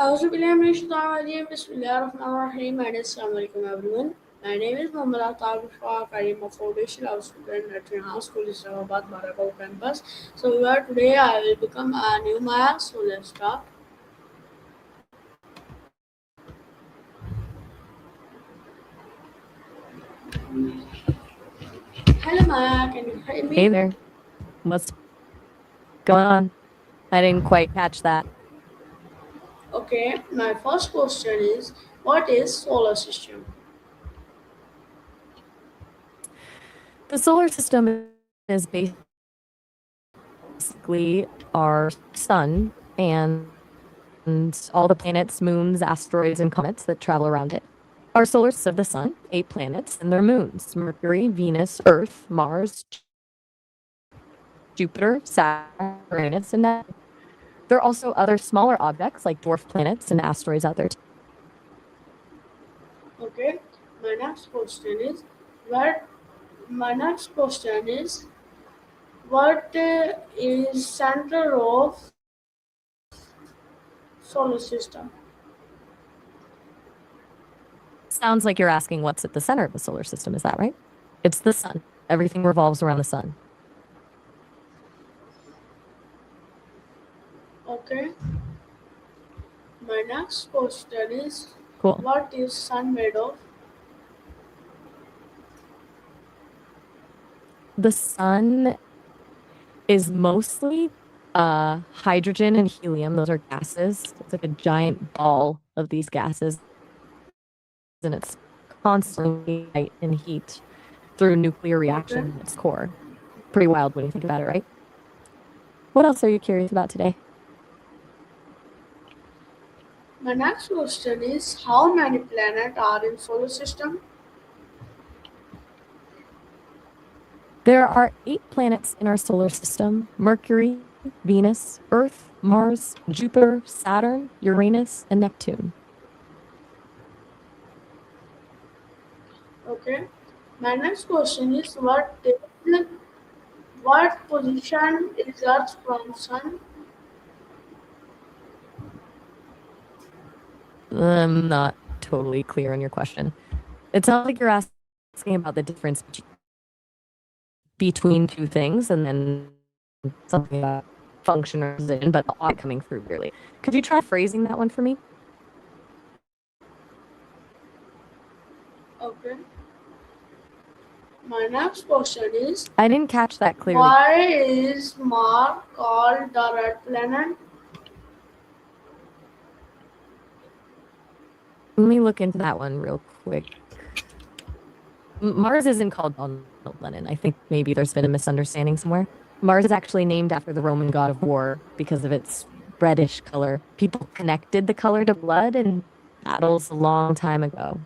Bismillahirrahmanirrahim. Bismillahirrahmanirrahim. And Assalamualaikum everyone. My name is Muhammad Atab Karim, a foundation of student at Rehan School, Islamabad, Maragao campus. So here today I will become a new Maya. So let's start. Hello Maya, can you hear Hey me? there. What's going on? I didn't quite catch that. Okay, my first question is what is solar system? The solar system is basically our sun and all the planets, moons, asteroids, and comets that travel around it. Our solar system of the sun, 8 planets and their moons: Mercury, Venus, Earth, Mars, Jupiter, Saturn, Uranus, and Neptune. There are also other smaller objects like dwarf planets and asteroids out there too. Okay, my next question is what my next question is what is center of solar system? Sounds like you're asking what's at the center of the solar system. Is that right? It's the sun. Everything revolves around the sun. Okay. My next question is Cool. what is sun made of? The sun is mostly hydrogen and helium. Those are gases. It's like a giant ball of these gases, and it's constantly light and heat through nuclear Okay. reaction in its core. Pretty wild when you think about it, right? What else are you curious about today? My next question is how many planets are in solar system? There are 8 planets in our solar system: Mercury, Venus, Earth, Mars, Jupiter, Saturn, Uranus, and Neptune. Okay. My next question is what position is Earth from Sun? I'm not totally clear on your question. It sounds like you're asking about the difference between two things and then something about function or position, but the odd coming through clearly. Could you try phrasing that one for me? Okay. My next question is I didn't catch that clearly. why is Mars called the red planet? Let me look into that one real quick. Mars isn't called Donald Lennon. I think maybe there's been a misunderstanding somewhere. Mars is actually named after the Roman god of war because of its reddish color. People connected the color to blood in battles a long time ago.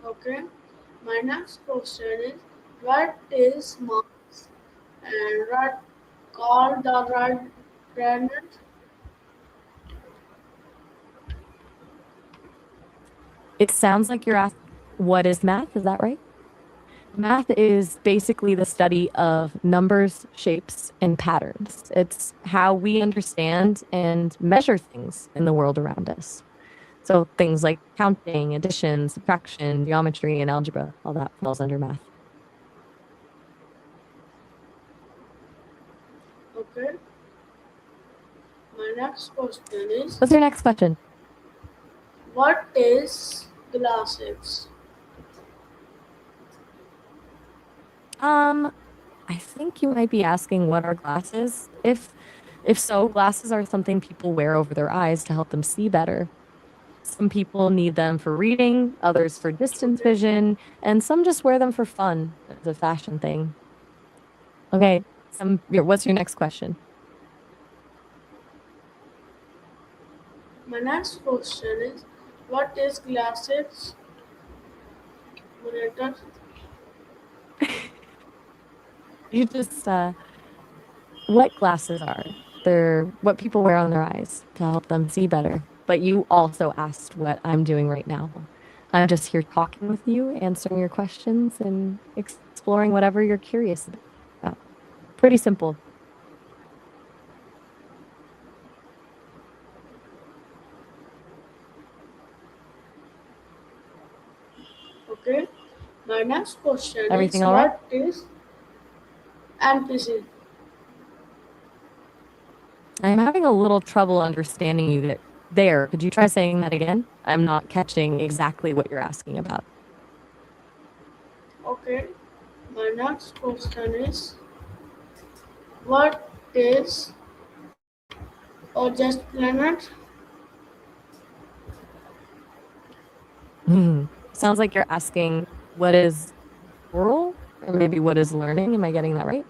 Okay. My next question is what is Mars and red called the red planet? It sounds like you're asking, what is math? Is that right? Math is basically the study of numbers, shapes, and patterns. It's how we understand and measure things in the world around us. So things like counting, addition, subtraction, geometry, and algebra, all that falls under math. Okay. My next question is What's your next question? what is glasses? Um, I think you might be asking what are glasses? If so, glasses are something people wear over their eyes to help them see better. Some people need them for reading, others for distance Okay. vision, and some just wear them for fun as a fashion thing. Okay, what's your next question? My next question is what is glasses? Monitor. You just what glasses are? They're what people wear on their eyes to help them see better. But you also asked what I'm doing right now. I'm just here talking with you, answering your questions, and exploring whatever you're curious about. Pretty simple. My next question Everything is all right? what is NPC? I'm having a little trouble understanding you there. Could you try saying that again? I'm not catching exactly what you're asking about. Okay. My next question is what is a just planet? Sounds like you're asking what is oral or maybe what is learning. Am I getting that right?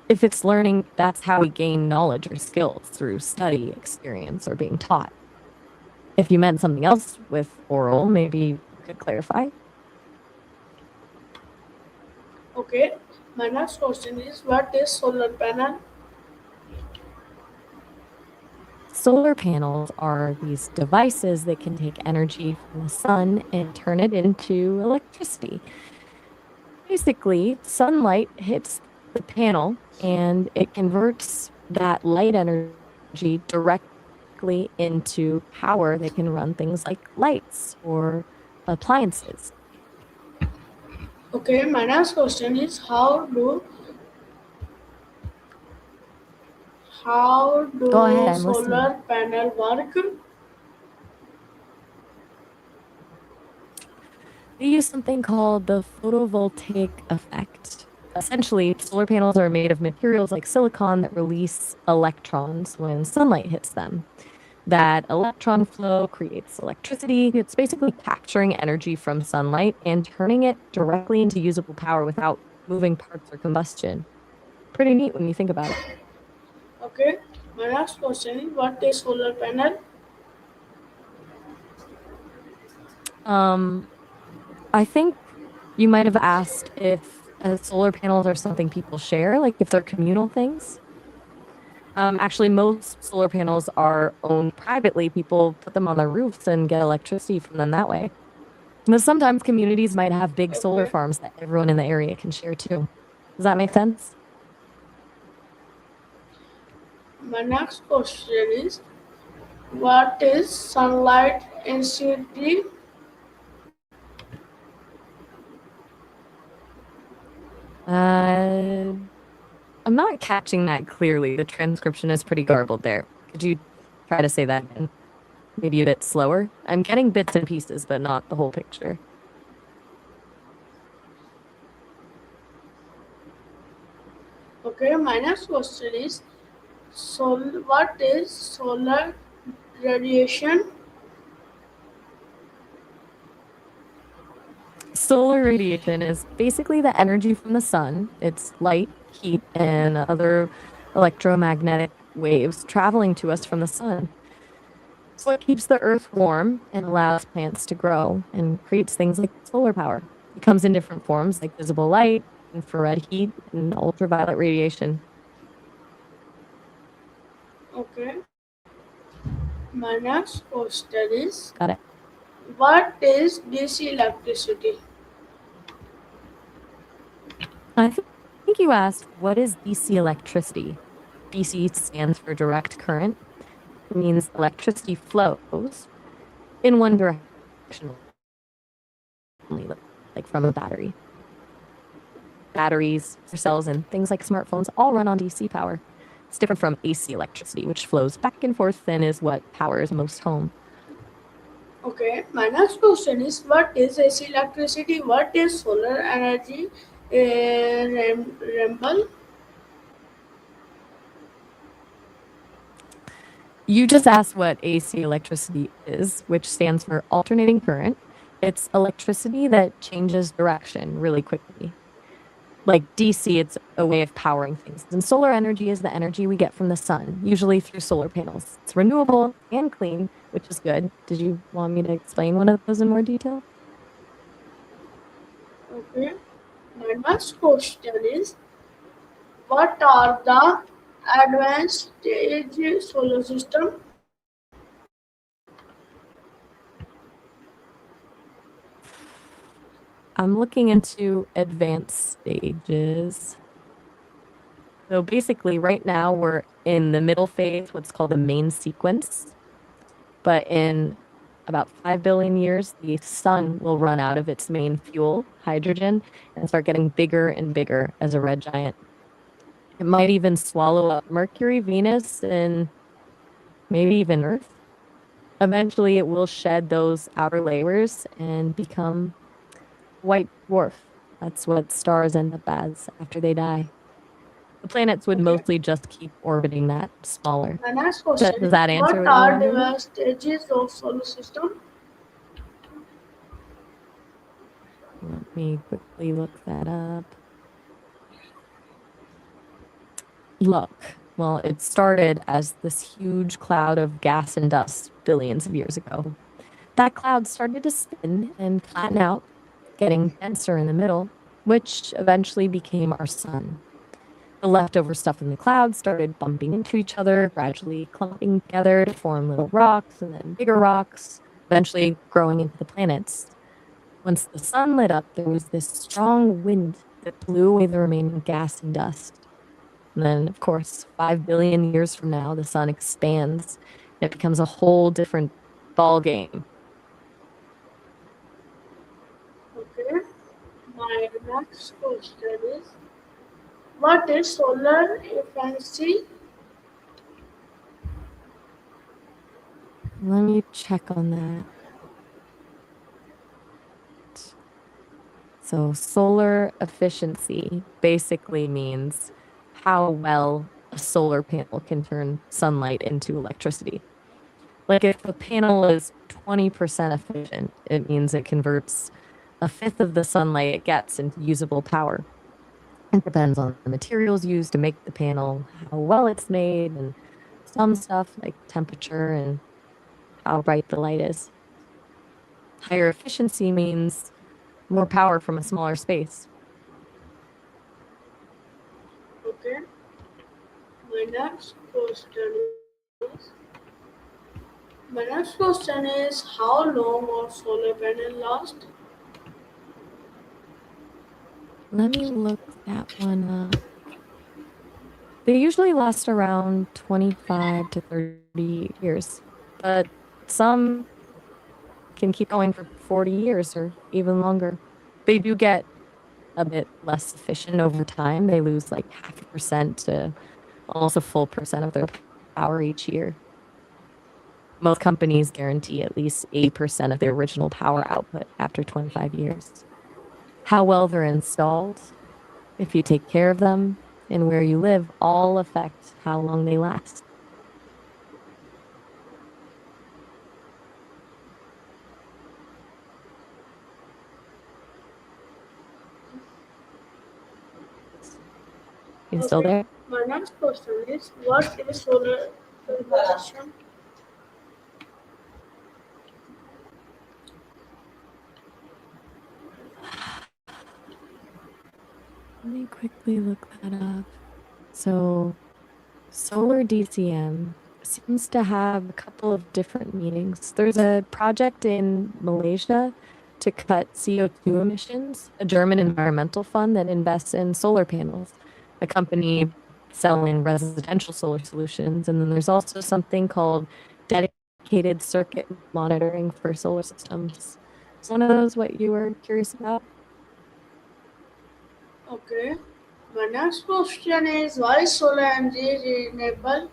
If it's learning, that's how we gain knowledge or skills through study, experience, or being taught. If you meant something else with oral, maybe you could clarify. Okay. My next question is what is solar panel? Solar panels are these devices that can take energy from the sun and turn it into electricity. Basically, sunlight hits the panel and it converts that light energy directly into power that can run things like lights or appliances. Okay. My next question is how Go ahead, do I'm listening. solar panel work? They use something called the photovoltaic effect. Essentially, solar panels are made of materials like silicon that release electrons when sunlight hits them. That electron flow creates electricity. It's basically capturing energy from sunlight and turning it directly into usable power without moving parts or combustion. Pretty neat when you think about it. Okay. My next question is what is solar panel? Um, I think you might have asked if solar panels are something people share, like if they're communal things. Actually, most solar panels are owned privately. People put them on their roofs and get electricity from them that way. But sometimes communities might have big solar Okay. farms that everyone in the area can share too. Does that make sense? My next question is what is sunlight intensity? Uh, I'm not catching that clearly. The transcription is pretty garbled there. Could you try to say that again? Maybe a bit slower? I'm getting bits and pieces, but not the whole picture. Okay. My next question is what is solar radiation? Solar radiation is basically the energy from the sun. It's light, heat, and other electromagnetic waves traveling to us from the sun. So it keeps the earth warm and allows plants to grow and creates things like solar power. It comes in different forms like visible light, infrared heat, and ultraviolet radiation. Okay. My next question is Got it. what is DC electricity? I think you asked, what is DC electricity? DC stands for direct current. It means electricity flows in one direction only, like from a battery. Batteries, cells, and things like smartphones all run on DC power. It's different from AC electricity, which flows back and forth and is what powers most homes. Okay. My next question is what is AC electricity? What is solar energy? Ramble. You just asked what AC electricity is, which stands for alternating current. It's electricity that changes direction really quickly. Like DC, it's a way of powering things. And solar energy is the energy we get from the sun, usually through solar panels. It's renewable and clean, which is good. Did you want me to explain one of those in more detail? Okay. My next question is what are the advanced stage solar system? I'm looking into advanced stages. So basically, right now we're in the middle phase, what's called the main sequence. But in about 5 billion years, the sun will run out of its main fuel, hydrogen, and start getting bigger and bigger as a red giant. It might even swallow up Mercury, Venus, and maybe even Earth. Eventually, it will shed those outer layers and become white dwarf. That's what stars end up as after they die. The planets would Okay. mostly just keep orbiting that smaller. My next Does question is, that answer what what you are wanted to know? the stages of solar system? Let me quickly look that up. Look, well, it started as this huge cloud of gas and dust billions of years ago. That cloud started to spin and flatten out, getting denser in the middle, which eventually became our sun. The leftover stuff in the cloud started bumping into each other, gradually clumping together to form little rocks and then bigger rocks, eventually growing into the planets. Once the sun lit up, there was this strong wind that blew away the remaining gas and dust. And then, of course, 5 billion years from now, the sun expands and it becomes a whole different ball game. Okay. My next question is, what is solar efficiency? Let me check on that. So, solar efficiency basically means how well a solar panel can turn sunlight into electricity. Like if a panel is 20% efficient, it means it converts a fifth of the sunlight it gets into usable power. It depends on the materials used to make the panel, how well it's made, and some stuff like temperature and how bright the light is. Higher efficiency means more power from a smaller space. Okay. My next question is, my next question is, how long will solar panel last? Let me look that one up. They usually last around 25 to 30 years, but some can keep going for 40 years or even longer. They do get a bit less efficient over time. They lose like 0.5% to almost a full percent of their power each year. Most companies guarantee at least 80% of their original power output after 25 years. How well they're installed, if you take care of them, and where you live all affect how long they last. You still Okay. there? My next question is, what is solar thermal? Let me quickly look that up. So, solar DCM seems to have a couple of different meanings. There's a project in Malaysia to cut CO2 emissions, a German environmental fund that invests in solar panels, a company selling residential solar solutions. And then there's also something called dedicated circuit monitoring for solar systems. Is one of those what you were curious about? Okay. My next question is, why is solar energy renewable?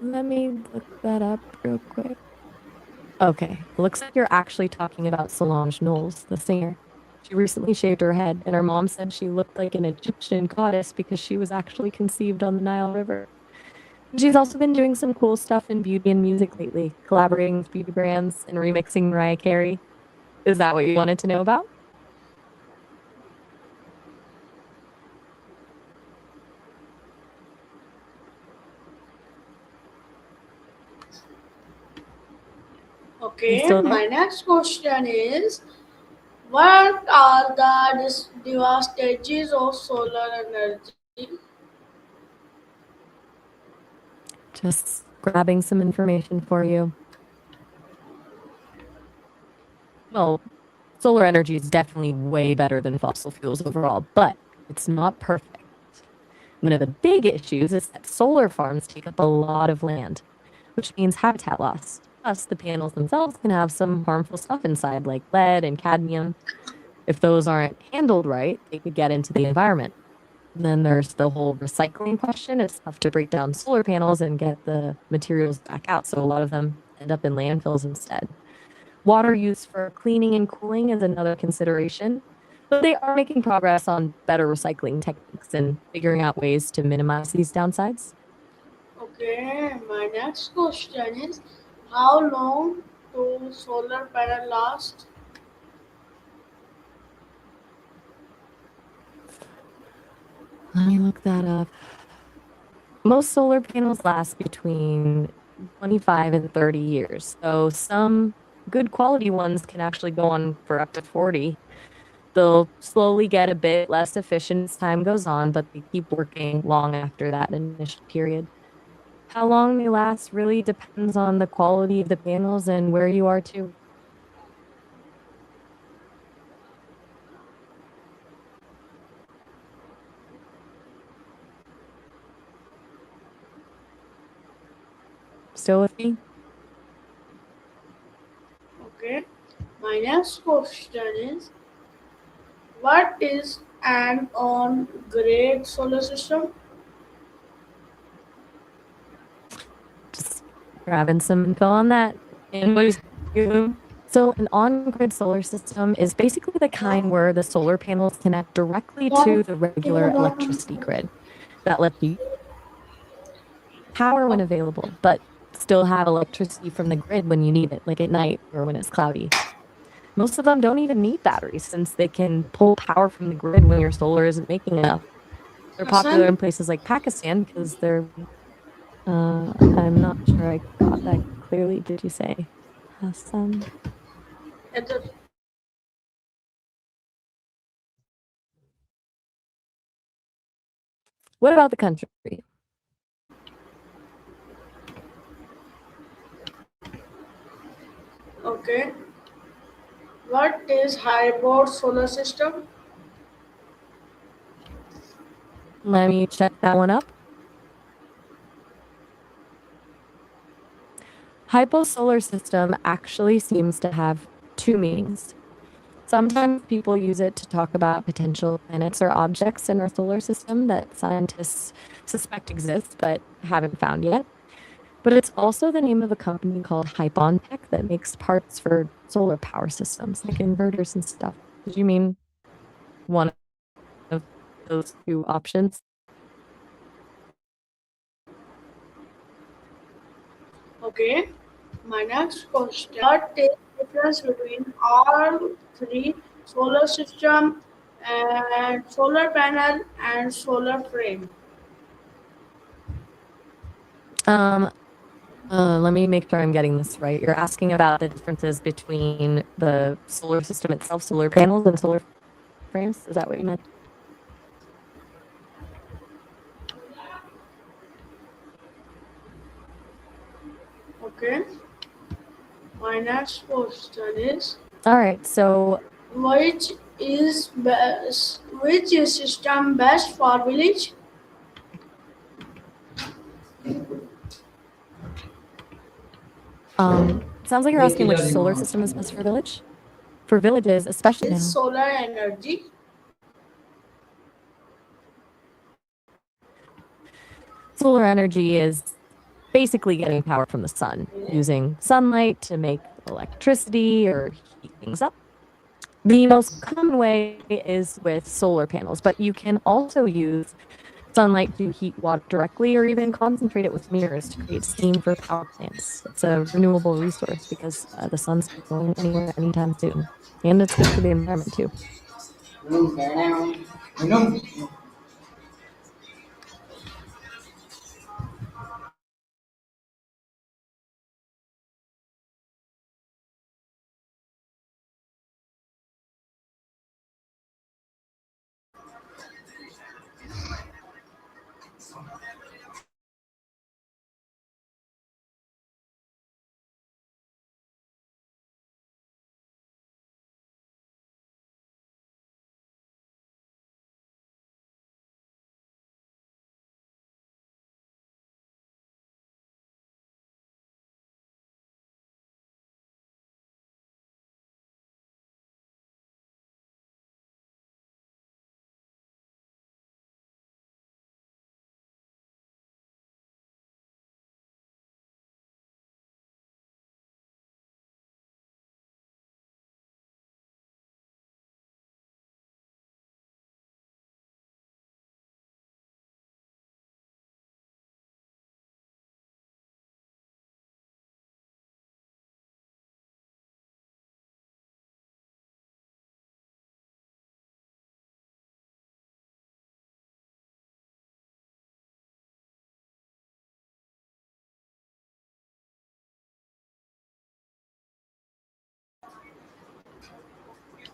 Let me look that up real quick. Okay, looks like you're actually talking about Solange Knowles, the singer. She recently shaved her head, and her mom said she looked like an Egyptian goddess because she was actually conceived on the Nile River. She's also been doing some cool stuff in beauty and music lately, collaborating with beauty brands and remixing Mariah Carey. Is that what you wanted to know about? You Okay. still there? My next question is, what are the disadvantages of solar energy? Just grabbing some information for you. Well, solar energy is definitely way better than fossil fuels overall, but it's not perfect. One of the big issues is that solar farms take up a lot of land. which means habitat loss. Plus, the panels themselves can have some harmful stuff inside, like lead and cadmium. If those aren't handled right, they could get into the environment. And then there's the whole recycling question. It's tough to break down solar panels and get the materials back out, so a lot of them end up in landfills instead. Water use for cleaning and cooling is another consideration, but they are making progress on better recycling techniques and figuring out ways to minimize these downsides. Okay, my next question is how long do solar panel last? Let me look that up. Most solar panels last between 25 and 30 years. So some good quality ones can actually go on for up to 40. They'll slowly get a bit less efficient as time goes on, but they keep working long after that initial period. How long they last really depends on the quality of the panels and where you are too. Still with me? Okay, my next question is what is an on-grid solar system? Just grabbing some info on that. And what is so an on-grid solar system is basically the kind where the solar panels connect directly to the regular electricity grid. That lets you power when available, but still have electricity from the grid when you need it, like at night or when it's cloudy. Most of them don't even need batteries since they can pull power from the grid when your solar isn't making enough. They're popular in Hassan, places like Pakistan because they're I'm not sure I got that clearly. Did you say Hassan? at the What about the country? okay, what is hybrid solar system? Let me check that one up. Hyposolar system actually seems to have two meanings. Sometimes people use it to talk about potential planets or objects in our solar system that scientists suspect exist but haven't found yet. But it's also the name of a company called Hypontech that makes parts for solar power systems, like inverters and stuff. Did you mean one of those two options? Okay, my next question what is the difference between all three solar system and solar panel and solar frame? Um, let me make sure I'm getting this right. You're asking about the differences between the solar system itself, solar panels, and solar frames. Is that what you meant? Okay, my next question is All right. So, which is system best for village? sounds like you're asking which solar system is best for village. For villages, especially Is now, solar energy? solar energy is basically getting power from the sun, using sunlight to make electricity or heat things up. The most common way is with solar panels, but you can also use sunlight to heat water directly or even concentrate it with mirrors to create steam for power plants. It's a renewable resource because the sun's not going anywhere anytime soon. And it's good for the environment too.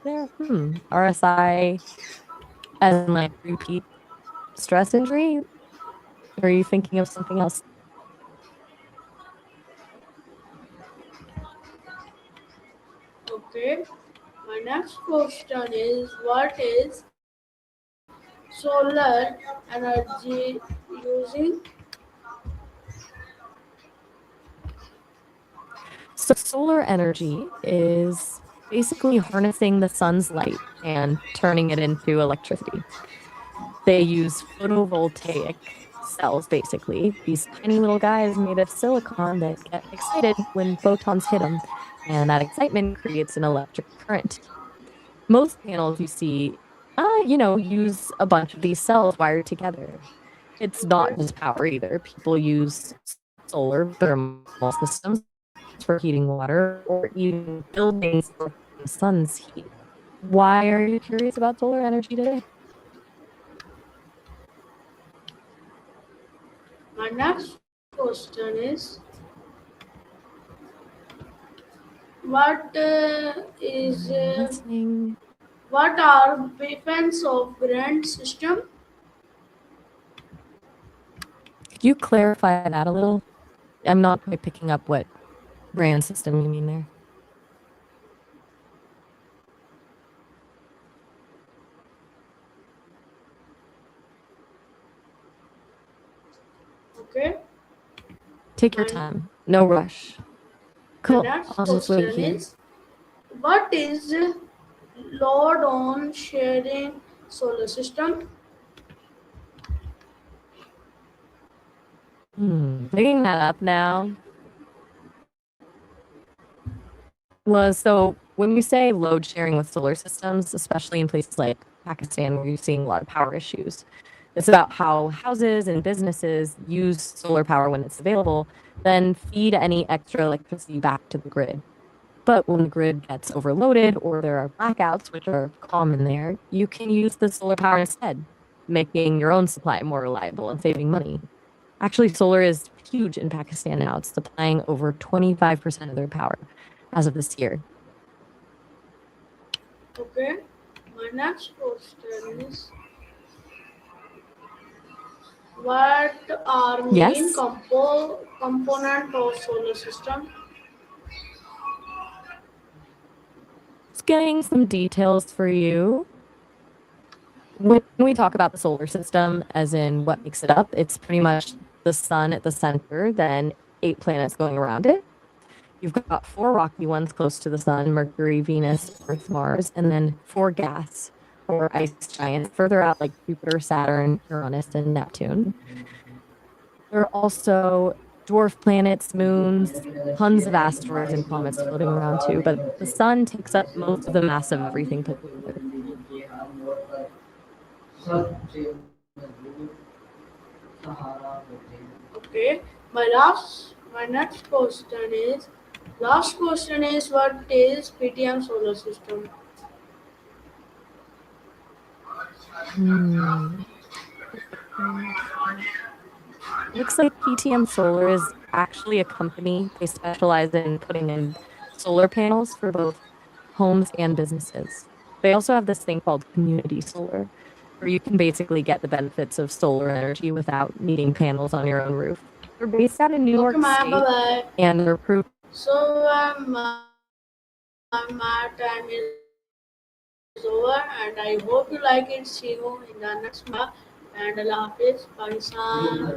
there? RSI as in like repeat stress injury? Or are you thinking of something else? Okay. My next question is what is solar energy using? So solar energy is basically harnessing the sun's light and turning it into electricity. They use photovoltaic cells, basically, these tiny little guys made of silicon that get excited when photons hit them, and that excitement creates an electric current. Most panels you see, use a bunch of these cells wired together. It's not Okay. just power either. People use solar thermal systems for heating water or even buildings for the sun's heat. Why are you curious about solar energy today? My next question is what is Listening. what are weapons of grand system? Could you clarify that a little? I'm not quite picking up what brand system you mean there. Okay. Take your My, time. No rush. my Cool. next I'll just wait question here. is what is load on sharing solar system? Picking that up now. Well, so when we say load sharing with solar systems, especially in places like Pakistan where you're seeing a lot of power issues, it's about how houses and businesses use solar power when it's available, then feed any extra electricity back to the grid. But when the grid gets overloaded or there are blackouts, which are common there, you can use the solar power instead, making your own supply more reliable and saving money. Actually, solar is huge in Pakistan now. It's supplying over 25% of their power as of this year. Okay. My next question is what are main Yes, component of solar system? just getting some details for you. When we talk about the solar system, as in what makes it up, it's pretty much the sun at the center, then 8 planets going around it. You've got 4 rocky ones close to the sun: Mercury, Venus, Earth, Mars, and then 4 gas or ice giants further out like Jupiter, Saturn, Uranus, and Neptune. There are also dwarf planets, moons, tons of asteroids and comets floating around too, but the sun takes up most of the mass of everything put together. Okay. My next question is what is PTM solar system? Hmm. Looks like PTM Solar is actually a company. They specialize in putting in solar panels for both homes and businesses. They also have this thing called community solar, where you can basically get the benefits of solar energy without needing panels on your own roof. They're based out in New Okay, York ma'am. Bye State, bye. and they're approved. So my time is over, and I hope you like it. See you in the next one. And Allah Hafiz, Pakistan.